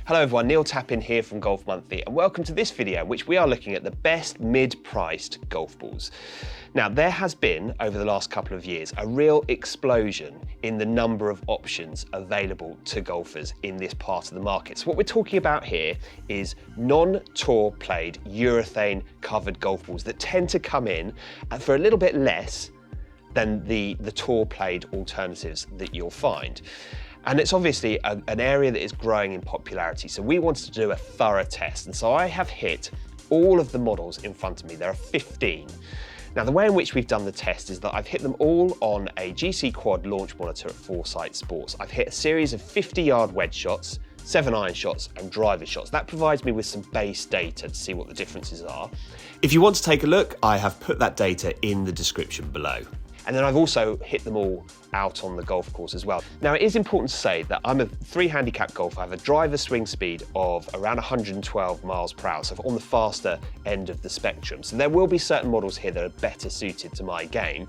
Hello everyone, Neil Tappin here from Golf Monthly, and welcome to this video in which we are looking at the best mid-priced golf balls. Now, there has been, over the last couple of years, a real explosion in the number of options available to golfers in this part of the market. So what we're talking about here is non-tour played urethane covered golf balls that tend to come in for a little bit less than the tour played alternatives that you'll find. And it's obviously an area that is growing in popularity. So we wanted to do a thorough test. And so I have hit all of the models in front of me. There are 15. Now, the way in which we've done the test is that I've hit them all on a GC Quad launch monitor at Foresight Sports. I've hit a series of 50-yard wedge shots, 7-iron shots and driver shots. That provides me with some base data to see what the differences are. If you want to take a look, I have put that data in the description below. And then I've also hit them all out on the golf course as well. Now, it is important to say that I'm a 3 handicap golfer. I have a driver swing speed of around 112 miles per hour, so on the faster end of the spectrum. So there will be certain models here that are better suited to my game.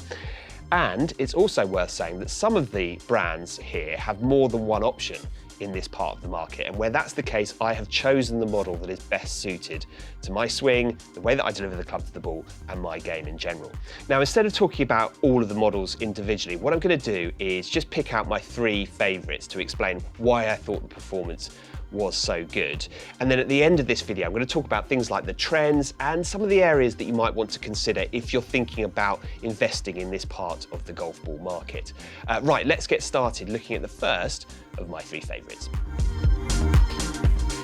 And it's also worth saying that some of the brands here have more than one option in this part of the market. And where that's the case, I have chosen the model that is best suited to my swing, the way that I deliver the club to the ball, and my game in general. Now, instead of talking about all of the models individually, what I'm going to do is just pick out my 3 favorites to explain why I thought the performance was so good. And then at the end of this video, I'm going to talk about things like the trends and some of the areas that you might want to consider if you're thinking about investing in this part of the golf ball market. Right, let's get started looking at the first of my 3 favorites.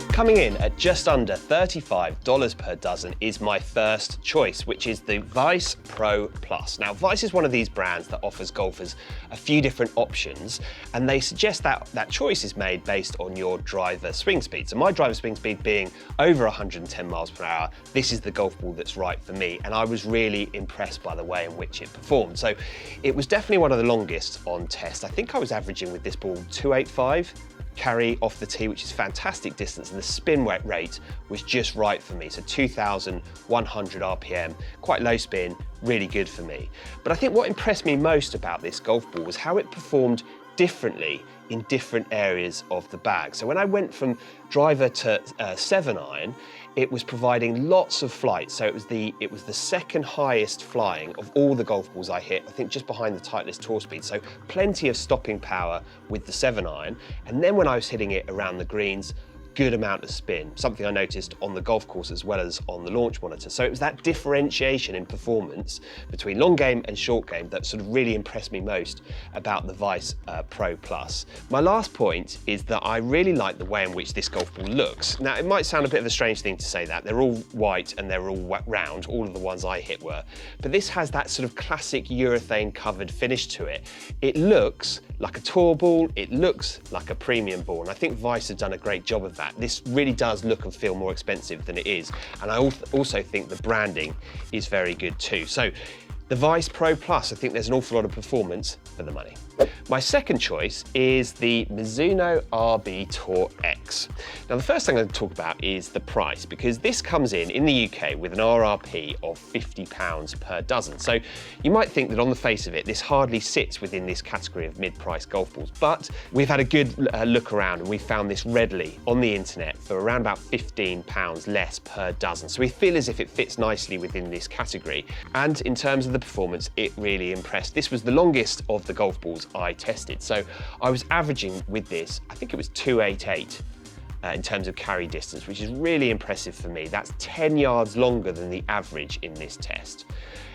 Coming in at just under $35 per dozen is my first choice, which is the Vice Pro Plus. Now, Vice is one of these brands that offers golfers a few different options, and they suggest that that choice is made based on your driver swing speed. So my driver swing speed being over 110 miles per hour, this is the golf ball that's right for me, and I was really impressed by the way in which it performed. So it was definitely one of the longest on test. I think I was averaging with this ball 285. Carry off the tee, which is fantastic distance, and the spin rate was just right for me. So 2,100 RPM, quite low spin, really good for me. But I think what impressed me most about this golf ball was how it performed differently in different areas of the bag. So when I went from driver to 7-iron, it was providing lots of flight. So it was the second highest flying of all the golf balls I hit, I think just behind the Titleist tour speed. So plenty of stopping power with the 7-iron. And then when I was hitting it around the greens, good amount of spin, something I noticed on the golf course as well as on the launch monitor. So it was that differentiation in performance between long game and short game that sort of really impressed me most about the Vice Pro Plus. My last point is that I really like the way in which this golf ball looks. Now, it might sound a bit of a strange thing to say that. They're all white and they're all round, all of the ones I hit were. But this has that sort of classic urethane covered finish to it. It looks like a tour ball, it looks like a premium ball, and I think Vice have done a great job of that. This really does look and feel more expensive than it is, and I also think the branding is very good too. So the Vice Pro Plus, I think there's an awful lot of performance for the money. My second choice is the Mizuno RB Tour X. Now, the first thing I'm going to talk about is the price, because this comes in the UK with an RRP of £50 per dozen. So you might think that on the face of it, this hardly sits within this category of mid-price golf balls, but we've had a good look around and we found this readily on the internet for around about £15 less per dozen. So we feel as if it fits nicely within this category. And in terms of the performance, it really impressed. This was the longest of the golf balls I tested. So I was averaging with this, I think it was 288 in terms of carry distance, which is really impressive for me. That's 10 yards longer than the average in this test.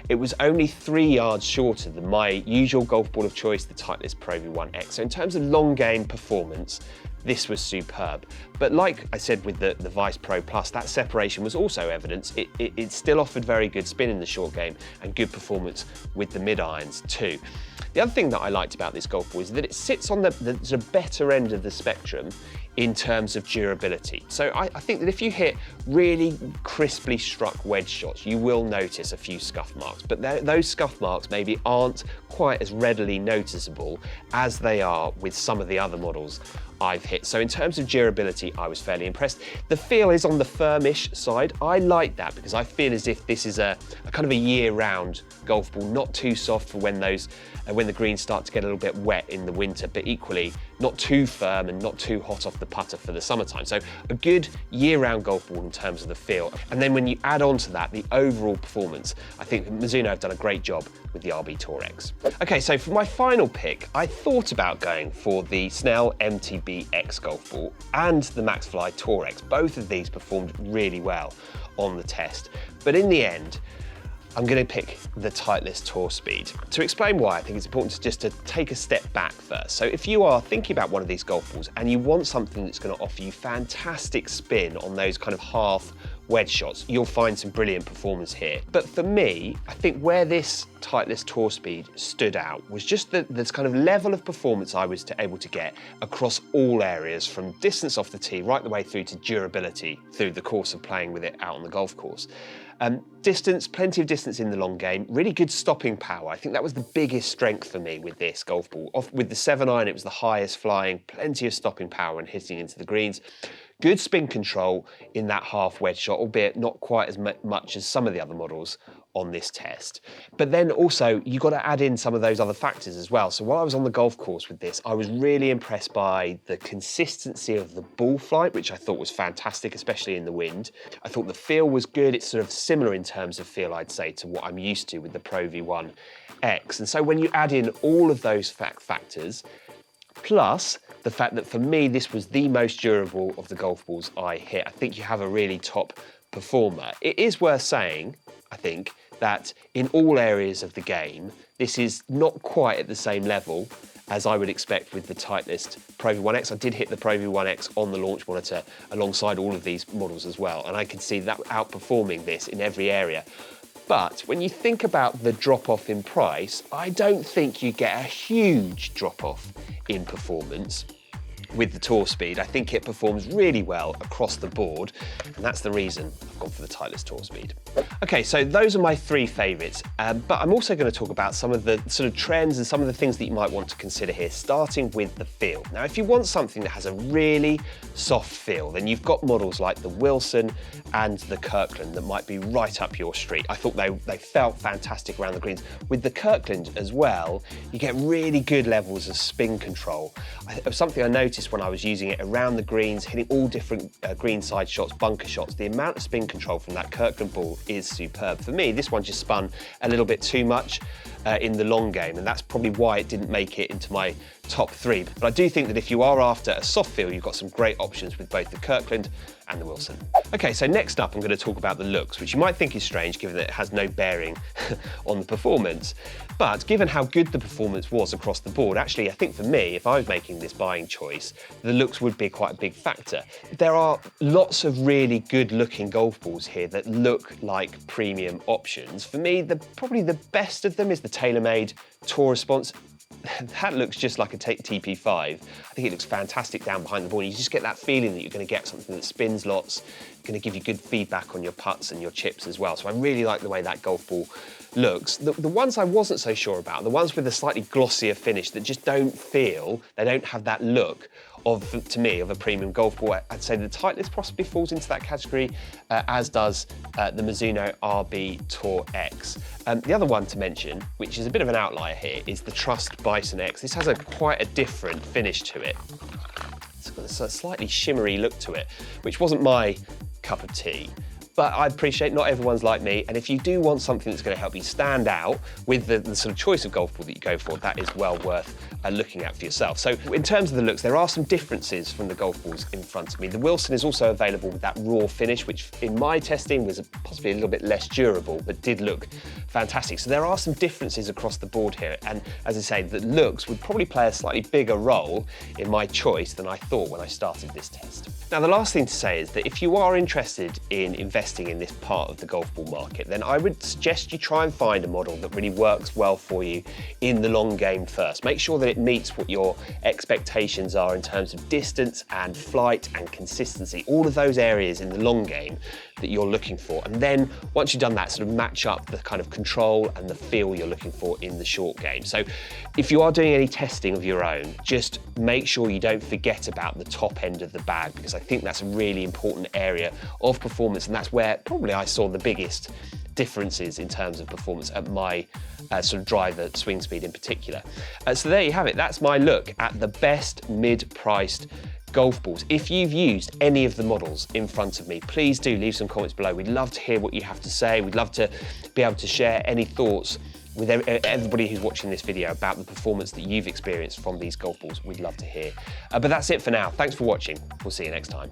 It was only 3 yards shorter than my usual golf ball of choice, the Titleist Pro V1X. So in terms of long game performance, this was superb. But like I said with the Vice Pro Plus, that separation was also evidence. It still offered very good spin in the short game and good performance with the mid-irons too. The other thing that I liked about this golf ball is that it sits on the sort of better end of the spectrum in terms of durability. So I think that if you hit really crisply struck wedge shots, you will notice a few scuff marks, but those scuff marks maybe aren't quite as readily noticeable as they are with some of the other models I've hit. So in terms of durability, I was fairly impressed. The feel is on the firmish side. I like that because I feel as if this is a kind of a year-round golf ball, not too soft for when the greens start to get a little bit wet in the winter, but equally not too firm and not too hot off the putter for the summertime. So a good year-round golf ball in terms of the feel. And then when you add on to that, the overall performance, I think Mizuno have done a great job with the RB Tour X. Okay, so for my final pick, I thought about going for the Snell MTB X golf ball and the Maxfly Tour X. Both of these performed really well on the test. But in the end, I'm going to pick the Titleist Tour Speed. To explain why, I think it's important just to take a step back first. So if you are thinking about one of these golf balls and you want something that's going to offer you fantastic spin on those kind of half wedge shots, you'll find some brilliant performance here. But for me, I think where this Titleist Tour Speed stood out was just this kind of level of performance I was able to get across all areas, from distance off the tee right the way through to durability through the course of playing with it out on the golf course. Distance, plenty of distance in the long game, really good stopping power. I think that was the biggest strength for me with this golf ball. With the 7-iron, it was the highest flying, plenty of stopping power and hitting into the greens. Good spin control in that half wedge shot, albeit not quite as much as some of the other models on this test. But then also, you've got to add in some of those other factors as well. So while I was on the golf course with this, I was really impressed by the consistency of the ball flight, which I thought was fantastic, especially in the wind. I thought the feel was good. It's sort of similar in terms of feel, I'd say, to what I'm used to with the Pro V1 X. And so when you add in all of those factors, plus the fact that for me, this was the most durable of the golf balls I hit, I think you have a really top performer. It is worth saying, I think, that in all areas of the game, this is not quite at the same level as I would expect with the Titleist Pro V1X. I did hit the Pro V1X on the launch monitor alongside all of these models as well, and I could see that outperforming this in every area. But when you think about the drop-off in price, I don't think you get a huge drop-off in performance with the Tour Speed. I think it performs really well across the board, and that's the reason I've gone for the Titleist Tour Speed. Okay, so those are my three favourites, but I'm also going to talk about some of the sort of trends and some of the things that you might want to consider here, starting with the feel. Now, if you want something that has a really soft feel, then you've got models like the Wilson and the Kirkland that might be right up your street. I thought they felt fantastic around the greens. With the Kirkland as well, you get really good levels of spin control. It was something I noticed when I was using it around the greens, hitting all different green side shots, bunker shots. The amount of spin control from that Kirkland ball is superb. For me, this one just spun a little bit too much in the long game, and that's probably why it didn't make it into my top three. But I do think that if you are after a soft feel, you've got some great options with both the Kirkland and the Wilson. Okay, so next up I'm going to talk about the looks, which you might think is strange given that it has no bearing on the performance. But given how good the performance was across the board, actually I think for me, if I was making this buying choice, the looks would be quite a big factor. There are lots of really good looking golf balls here that look like premium options. For me, probably the best of them is the TaylorMade Tour Response. That looks just like a TP5. I think it looks fantastic down behind the ball. You just get that feeling that you're going to get something that spins lots, going to give you good feedback on your putts and your chips as well. So I really like the way that golf ball looks. The ones I wasn't so sure about, the ones with a slightly glossier finish that just don't feel, they don't have that look to me, of a premium golf ball. I'd say the Titleist possibly falls into that category, as does the Mizuno RB Tour X. The other one to mention, which is a bit of an outlier here, is the Trust Bison X. This has quite a different finish to it. It's got a slightly shimmery look to it, which wasn't my cup of tea. But I appreciate not everyone's like me, and if you do want something that's going to help you stand out with the sort of choice of golf ball that you go for, that is well worth looking at for yourself. So in terms of the looks, there are some differences from the golf balls in front of me. The Wilson is also available with that raw finish, which in my testing was possibly a little bit less durable, but did look fantastic. So there are some differences across the board here, and as I say, the looks would probably play a slightly bigger role in my choice than I thought when I started this test. Now, the last thing to say is that if you are interested in investing in this part of the golf ball market, then I would suggest you try and find a model that really works well for you in the long game first. Make sure that it meets what your expectations are in terms of distance and flight and consistency, all of those areas in the long game that you're looking for. And then once you've done that, sort of match up the kind of control and the feel you're looking for in the short game. So if you are doing any testing of your own, just make sure you don't forget about the top end of the bag, because I think that's a really important area of performance, and that's where probably I saw the biggest differences in terms of performance at my sort of driver swing speed in particular. So there you have it. That's my look at the best mid-priced golf balls. If you've used any of the models in front of me, please do leave some comments below. We'd love to hear what you have to say. We'd love to be able to share any thoughts with everybody who's watching this video about the performance that you've experienced from these golf balls. We'd love to hear. But that's it for now. Thanks for watching. We'll see you next time.